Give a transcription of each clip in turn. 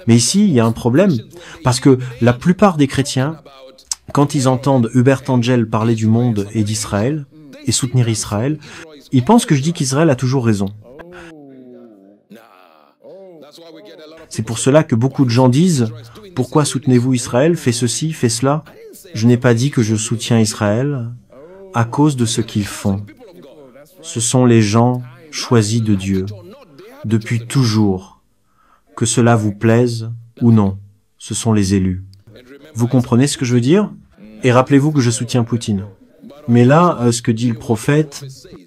Mais ici, il y a un problème, parce que la plupart des chrétiens, quand ils entendent Hubert Angel parler du monde et d'Israël, et soutenir Israël, ils pensent que je dis qu'Israël a toujours raison. C'est pour cela que beaucoup de gens disent « Pourquoi soutenez-vous Israël? Faites ceci, faites cela. » Je n'ai pas dit que je soutiens Israël à cause de ce qu'ils font. Ce sont les gens choisis de Dieu, depuis toujours. Que cela vous plaise ou non, ce sont les élus. Vous comprenez ce que je veux dire? Et rappelez-vous que je soutiens Poutine. Mais là, ce que dit le prophète,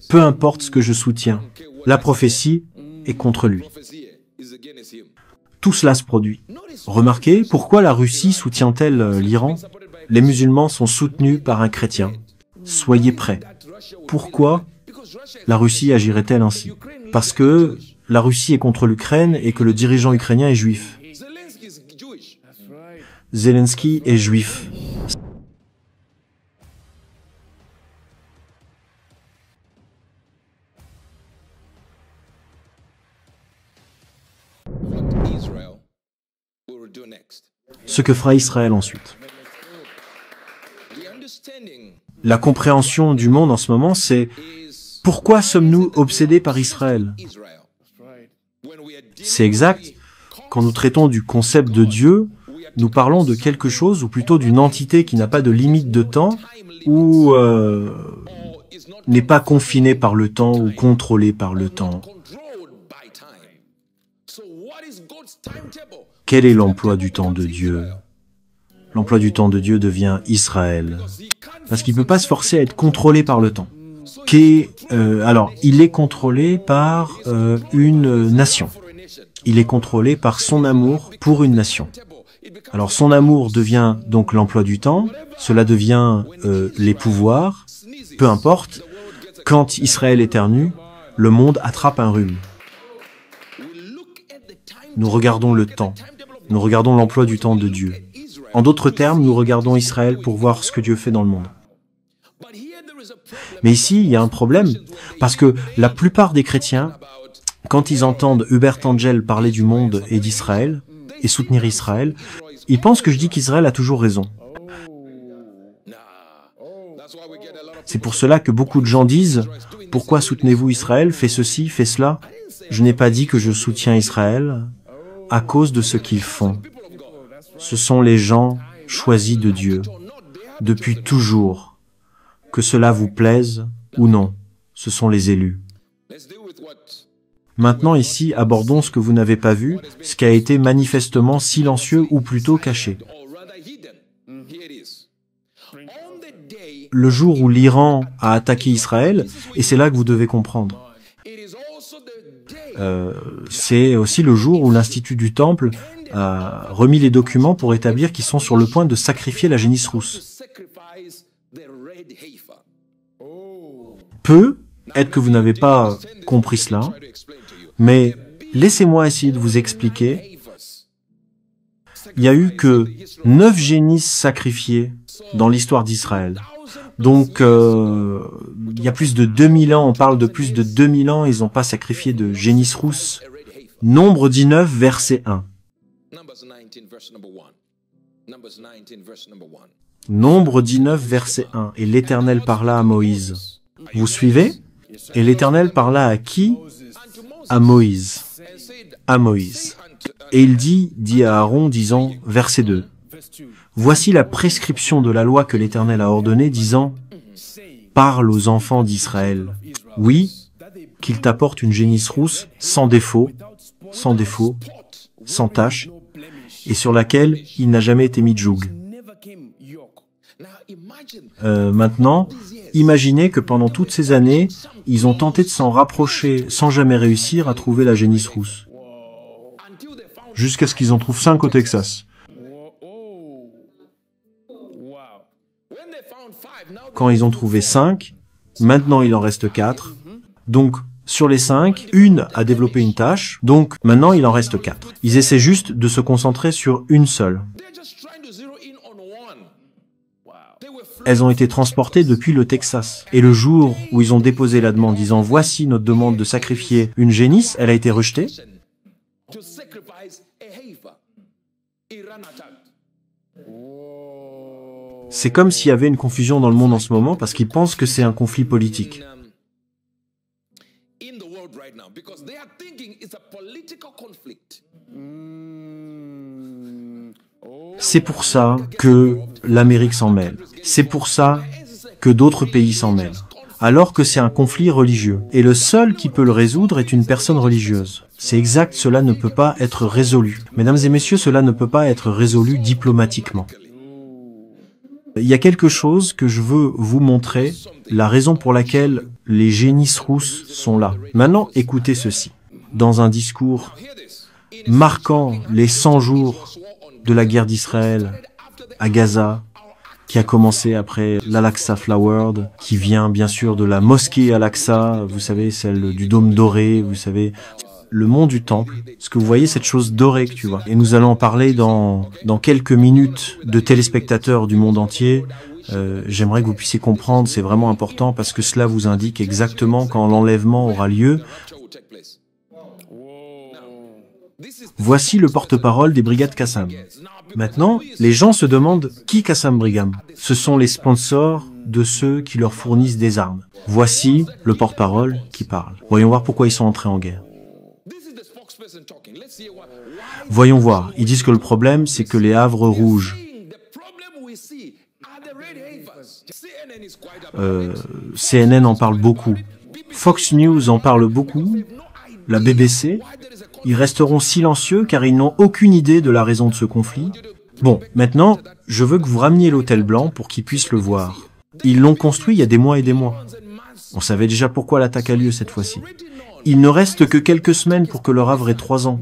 peu importe ce que je soutiens, la prophétie est contre lui. Tout cela se produit. Remarquez, pourquoi la Russie soutient-elle l'Iran? Les musulmans sont soutenus par un chrétien. Soyez prêts. Pourquoi la Russie agirait-elle ainsi? Parce que la Russie est contre l'Ukraine et que le dirigeant ukrainien est juif. Zelensky est juif. Ce que fera Israël ensuite. La compréhension du monde en ce moment, c'est pourquoi sommes-nous obsédés par Israël? C'est exact. Quand nous traitons du concept de Dieu, nous parlons de quelque chose, ou plutôt d'une entité qui n'a pas de limite de temps, ou n'est pas confinée par le temps, ou contrôlée par le temps. Quel est l'emploi du temps de Dieu? L'emploi du temps de Dieu devient Israël. Parce qu'il ne peut pas se forcer à être contrôlé par le temps. Alors, il est contrôlé par une nation. Il est contrôlé par son amour pour une nation. Alors, son amour devient donc l'emploi du temps. Cela devient les pouvoirs. Peu importe. Quand Israël éternue, le monde attrape un rhume. Nous regardons le temps. Nous regardons l'emploi du temps de Dieu. En d'autres termes, nous regardons Israël pour voir ce que Dieu fait dans le monde. Mais ici, il y a un problème, parce que la plupart des chrétiens, quand ils entendent Hubert Angel parler du monde et d'Israël, et soutenir Israël, ils pensent que je dis qu'Israël a toujours raison. C'est pour cela que beaucoup de gens disent « Pourquoi soutenez-vous Israël? Faites ceci, faites cela. » Je n'ai pas dit que je soutiens Israël à cause de ce qu'ils font. Ce sont les gens choisis de Dieu, depuis toujours. Que cela vous plaise ou non, ce sont les élus. Maintenant ici, abordons ce que vous n'avez pas vu, ce qui a été manifestement silencieux ou plutôt caché. Le jour où l'Iran a attaqué Israël, et c'est là que vous devez comprendre. C'est aussi le jour où l'Institut du Temple a remis les documents pour établir qu'ils sont sur le point de sacrifier la génisse rousse. Peut-être que vous n'avez pas compris cela, mais laissez-moi essayer de vous expliquer. Il n'y a eu que 9 génisses sacrifiées dans l'histoire d'Israël. Donc, il y a plus de 2000 ans, on parle de plus de 2000 ans, ils n'ont pas sacrifié de génisse rousse. Nombre 19, verset 1. Nombre 19, verset 1. Et l'Éternel parla à Moïse. Vous suivez? Et l'Éternel parla à qui? À Moïse. À Moïse. Et il dit à Aaron, disant, verset 2. Voici la prescription de la loi que l'Éternel a ordonnée, disant, parle aux enfants d'Israël. Oui, qu'ils t'apportent une génisse rousse, sans défaut, sans tache, et sur laquelle il n'a jamais été mis de joug. Maintenant, imaginez que pendant toutes ces années, ils ont tenté de s'en rapprocher sans jamais réussir à trouver la génisse rousse. Jusqu'à ce qu'ils en trouvent 5 au Texas. Quand ils ont trouvé 5, maintenant il en reste 4. Donc, sur les 5, une a développé une tâche, donc maintenant il en reste 4. Ils essaient juste de se concentrer sur une seule. Elles ont été transportées depuis le Texas. Et le jour où ils ont déposé la demande disant « Voici notre demande de sacrifier une génisse », elle a été rejetée. C'est comme s'il y avait une confusion dans le monde en ce moment parce qu'ils pensent que c'est un conflit politique. C'est pour ça que l'Amérique s'en mêle. C'est pour ça que d'autres pays s'en mêlent. Alors que c'est un conflit religieux. Et le seul qui peut le résoudre est une personne religieuse. C'est exact, cela ne peut pas être résolu. Mesdames et messieurs, cela ne peut pas être résolu diplomatiquement. Il y a quelque chose que je veux vous montrer, la raison pour laquelle les génisses rousses sont là. Maintenant, écoutez ceci. Dans un discours marquant les 100 jours de la guerre d'Israël à Gaza, qui a commencé après l'Al-Aqsa Flower, qui vient bien sûr de la mosquée Al-Aqsa, vous savez, celle du dôme doré, vous savez, le mont du temple, ce que vous voyez, cette chose dorée que tu vois. Et nous allons en parler dans quelques minutes de téléspectateurs du monde entier. J'aimerais que vous puissiez comprendre, c'est vraiment important parce que cela vous indique exactement quand l'enlèvement aura lieu. Voici le porte-parole des brigades Qassam. Maintenant, les gens se demandent qui Qassam Brigam. Ce sont les sponsors de ceux qui leur fournissent des armes. Voici le porte-parole qui parle. Voyons voir pourquoi ils sont entrés en guerre. Voyons voir. Ils disent que le problème, c'est que les havres rouges. CNN en parle beaucoup. Fox News en parle beaucoup. La BBC. Ils resteront silencieux car ils n'ont aucune idée de la raison de ce conflit. Bon, maintenant, je veux que vous rameniez l'Hôtel Blanc pour qu'ils puissent le voir. Ils l'ont construit il y a des mois et des mois. On savait déjà pourquoi l'attaque a lieu cette fois-ci. Il ne reste que quelques semaines pour que leur havre ait 3 ans.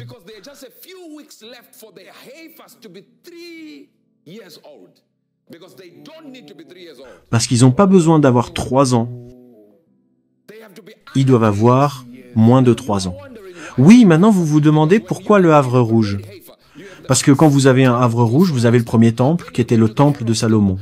Parce qu'ils n'ont pas besoin d'avoir 3 ans. Ils doivent avoir moins de 3 ans. Oui, maintenant vous vous demandez pourquoi le Havre Rouge. Parce que quand vous avez un Havre Rouge, vous avez le premier temple qui était le temple de Salomon.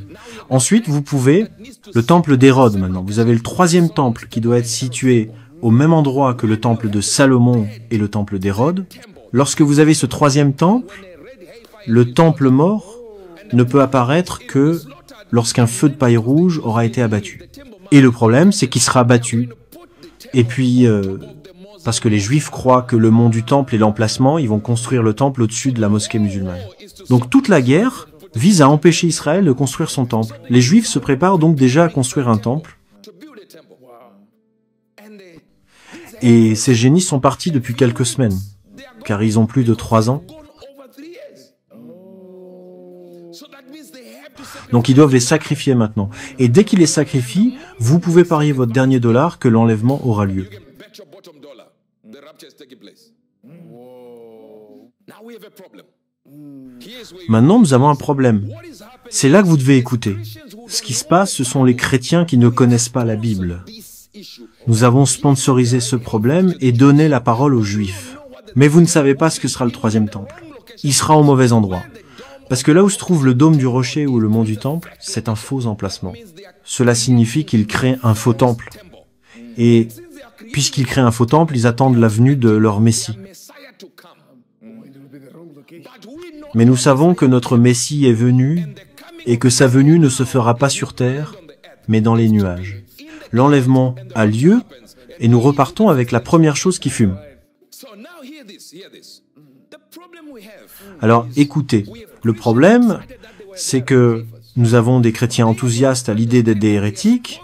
Ensuite, vous pouvez, le temple d'Hérode maintenant, vous avez le 3e temple qui doit être situé au même endroit que le temple de Salomon et le temple d'Hérode. Lorsque vous avez ce 3e temple, le temple mort ne peut apparaître que lorsqu'un feu de paille rouge aura été abattu. Et le problème, c'est qu'il sera abattu. Et puis, parce que les Juifs croient que le mont du Temple est l'emplacement, ils vont construire le temple au-dessus de la mosquée musulmane. Donc toute la guerre vise à empêcher Israël de construire son temple. Les Juifs se préparent donc déjà à construire un temple. Et ces génies sont partis depuis quelques semaines, car ils ont plus de 3 ans. Donc ils doivent les sacrifier maintenant. Et dès qu'ils les sacrifient, vous pouvez parier votre dernier dollar que l'enlèvement aura lieu. Maintenant, nous avons un problème. C'est là que vous devez écouter. Ce qui se passe, ce sont les chrétiens qui ne connaissent pas la Bible. Nous avons sponsorisé ce problème et donné la parole aux Juifs. Mais vous ne savez pas ce que sera le 3e temple. Il sera au mauvais endroit. Parce que là où se trouve le dôme du rocher ou le mont du temple, c'est un faux emplacement. Cela signifie qu'ils créent un faux temple. Et puisqu'ils créent un faux temple, ils attendent la venue de leur Messie. Mais nous savons que notre Messie est venu et que sa venue ne se fera pas sur terre, mais dans les nuages. L'enlèvement a lieu et nous repartons avec la première chose qui fume. Alors écoutez, le problème, c'est que nous avons des chrétiens enthousiastes à l'idée d'être des hérétiques,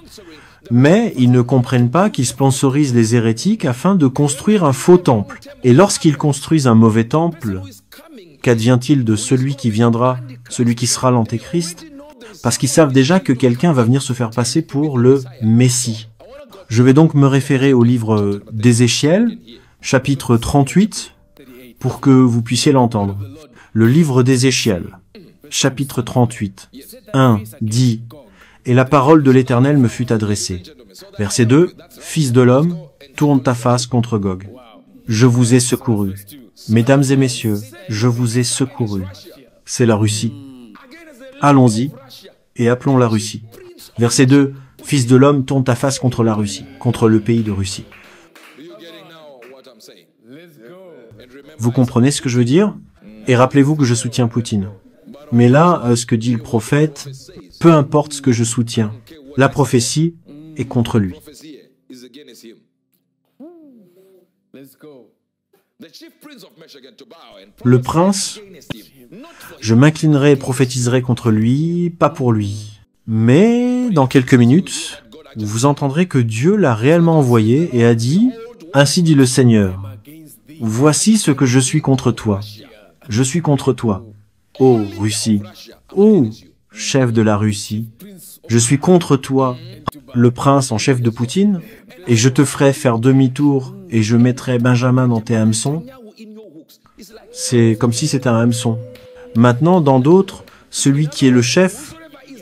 mais ils ne comprennent pas qu'ils sponsorisent les hérétiques afin de construire un faux temple. Et lorsqu'ils construisent un mauvais temple, qu'advient-il de celui qui viendra, celui qui sera l'antéchrist? Parce qu'ils savent déjà que quelqu'un va venir se faire passer pour le Messie. Je vais donc me référer au livre d'Ézéchiel, chapitre 38, pour que vous puissiez l'entendre. Le livre d'Ézéchiel, chapitre 38, 1, dit « Et la parole de l'Éternel me fut adressée. » Verset 2, « Fils de l'homme, tourne ta face contre Gog. Je vous ai secouru. Mesdames et messieurs, je vous ai secouru. » C'est la Russie. Allons-y et appelons la Russie. Verset 2, « Fils de l'homme, tourne ta face contre la Russie, contre le pays de Russie. » Vous comprenez ce que je veux dire? Et rappelez-vous que je soutiens Poutine. Mais là, ce que dit le prophète, peu importe ce que je soutiens, la prophétie est contre lui. Le prince, je m'inclinerai et prophétiserai contre lui, pas pour lui. Mais dans quelques minutes, vous entendrez que Dieu l'a réellement envoyé et a dit, « Ainsi dit le Seigneur, voici ce que je suis contre toi. Je suis contre toi, ô Russie, ô chef de la Russie. Je suis contre toi, le prince en chef de Poutine, et je te ferai faire demi-tour et je mettrai Benjamin dans tes hameçons. » C'est comme si c'était un hameçon. Maintenant, dans d'autres, celui qui est le chef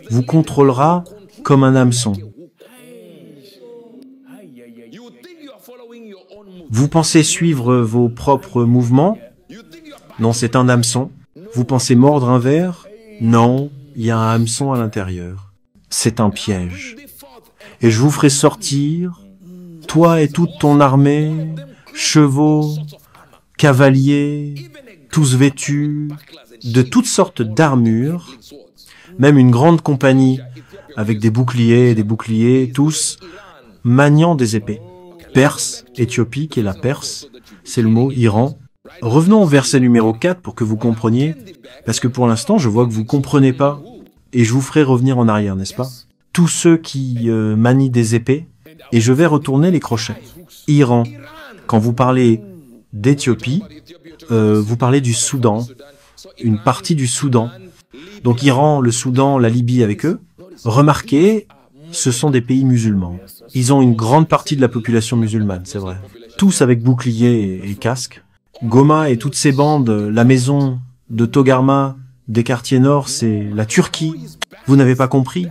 vous contrôlera comme un hameçon. Vous pensez suivre vos propres mouvements? Non, c'est un hameçon. Vous pensez mordre un ver? Non, il y a un hameçon à l'intérieur. C'est un piège. Et je vous ferai sortir, toi et toute ton armée, chevaux, cavaliers, tous vêtus, de toutes sortes d'armures, même une grande compagnie avec des boucliers, tous maniant des épées. Perse, Éthiopie, qui est la Perse, c'est le mot Iran. Revenons au verset numéro 4 pour que vous compreniez, parce que pour l'instant, je vois que vous ne comprenez pas, et je vous ferai revenir en arrière, n'est-ce pas? Tous ceux qui manient des épées, et je vais retourner les crochets. Iran, quand vous parlez d'Éthiopie, vous parlez du Soudan, une partie du Soudan. Donc Iran, le Soudan, la Libye avec eux. Remarquez, ce sont des pays musulmans. Ils ont une grande partie de la population musulmane, c'est vrai. Tous avec boucliers et casques. Goma et toutes ces bandes, la maison de Togarma, des quartiers nord, c'est la Turquie. Vous n'avez pas compris?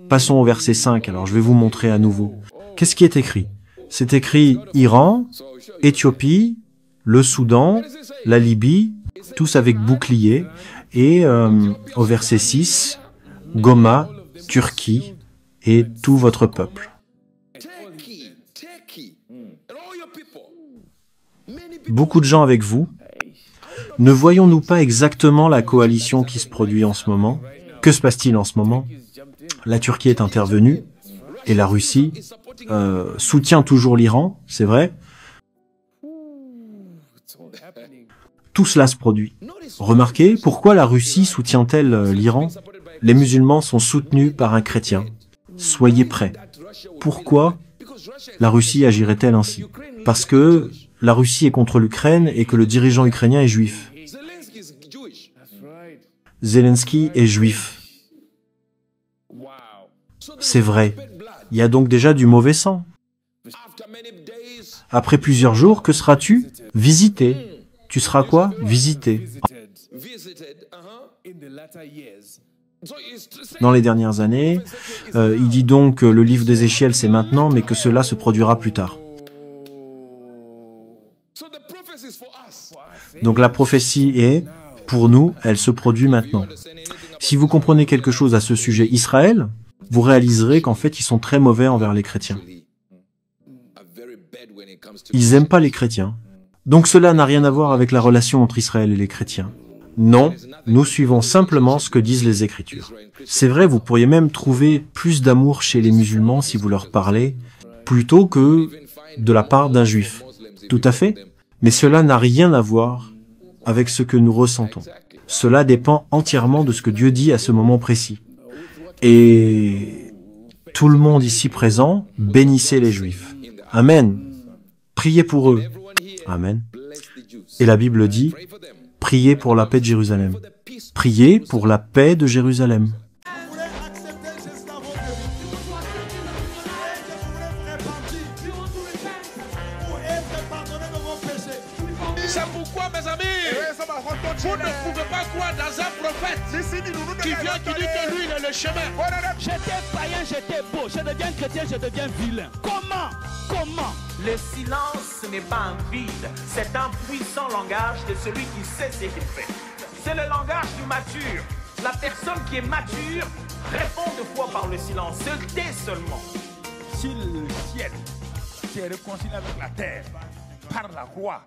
Passons au verset 5, alors je vais vous montrer à nouveau. Qu'est-ce qui est écrit? C'est écrit Iran, Éthiopie, le Soudan, la Libye, tous avec boucliers, et au verset 6, Goma, Turquie, et tout votre peuple. Beaucoup de gens avec vous. Ne voyons-nous pas exactement la coalition qui se produit en ce moment? Que se passe-t-il en ce moment? La Turquie est intervenue, et la Russie soutient toujours l'Iran, c'est vrai. Tout cela se produit. Remarquez, pourquoi la Russie soutient-elle l'Iran? Les musulmans sont soutenus par un chrétien. Soyez prêts. Pourquoi la Russie agirait-elle ainsi? Parce que la Russie est contre l'Ukraine et que le dirigeant ukrainien est juif. Zelensky est juif. C'est vrai. Il y a donc déjà du mauvais sang. Après plusieurs jours, que seras-tu? Visité. Tu seras quoi? Visité. Dans les dernières années, il dit donc que le livre d'Ézéchiel c'est maintenant, mais que cela se produira plus tard. Donc la prophétie est, pour nous, elle se produit maintenant. Si vous comprenez quelque chose à ce sujet Israël, vous réaliserez qu'en fait, ils sont très mauvais envers les chrétiens. Ils n'aiment pas les chrétiens. Donc cela n'a rien à voir avec la relation entre Israël et les chrétiens. Non, nous suivons simplement ce que disent les Écritures. C'est vrai, vous pourriez même trouver plus d'amour chez les musulmans si vous leur parlez, plutôt que de la part d'un juif. Tout à fait. Mais cela n'a rien à voir avec ce que nous ressentons. Cela dépend entièrement de ce que Dieu dit à ce moment précis. Et tout le monde ici présent, bénissez les Juifs. Amen. Priez pour eux. Amen. Et la Bible dit, priez pour la paix de Jérusalem. Priez pour la paix de Jérusalem. C'est pourquoi, mes amis, vous ne pouvez pas croire dans un prophète qui vient, qui dit que lui, il est le chemin. J'étais païen, j'étais beau. Je deviens chrétien, je deviens vilain. Comment? Le silence, ce n'est pas un vide, c'est un puissant langage de celui qui sait ce qu'il fait. C'est le langage du mature. La personne qui est mature répond de fois par le silence, se tait seulement. Si le ciel s'est réconcilié avec la terre, par la croix.